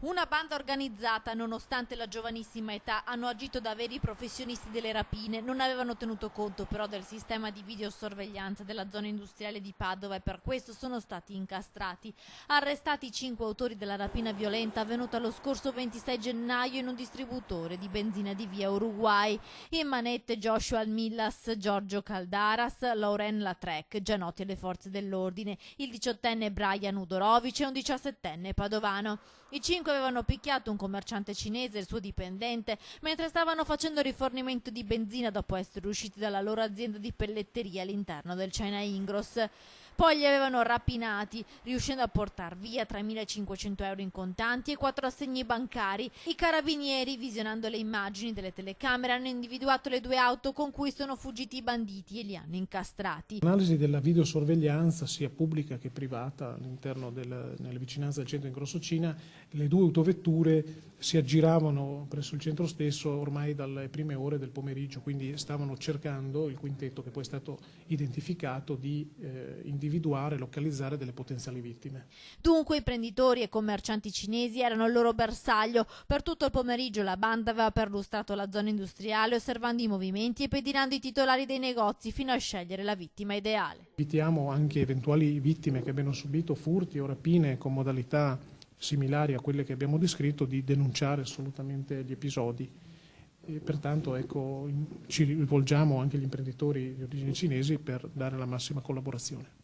Una banda organizzata, nonostante la giovanissima età, hanno agito da veri professionisti delle rapine, non avevano tenuto conto però del sistema di videosorveglianza della zona industriale di Padova e per questo sono stati incastrati. Arrestati i 5 autori della rapina violenta avvenuta lo scorso 26 gennaio in un distributore di benzina di via Uruguay. In manette Joshua Almillas, Giorgio Caldaras, Lauren Latrec, già noti alle forze dell'ordine, il 18enne Brian Udorovic e un 17enne padovano. I 5 avevano picchiato un commerciante cinese e il suo dipendente mentre stavano facendo rifornimento di benzina dopo essere usciti dalla loro azienda di pelletteria all'interno del China Ingross. Poi li avevano rapinati, riuscendo a portar via 3.500 euro in contanti e 4 assegni bancari. I carabinieri, visionando le immagini delle telecamere, hanno individuato le 2 auto con cui sono fuggiti i banditi e li hanno incastrati. L'analisi della videosorveglianza, sia pubblica che privata, nelle vicinanze del centro Ingrosso Cina, le 2 autovetture si aggiravano presso il centro stesso ormai dalle prime ore del pomeriggio, quindi stavano cercando, il quintetto che poi è stato identificato, di individuare e localizzare delle potenziali vittime. Dunque i prenditori e commercianti cinesi erano il loro bersaglio. Per tutto il pomeriggio la banda aveva perlustrato la zona industriale, osservando i movimenti e pedinando i titolari dei negozi fino a scegliere la vittima ideale. Invitiamo anche eventuali vittime che abbiano subito furti o rapine con modalità similari a quelle che abbiamo descritto di denunciare assolutamente gli episodi. E pertanto ci rivolgiamo anche agli imprenditori di origine cinesi per dare la massima collaborazione.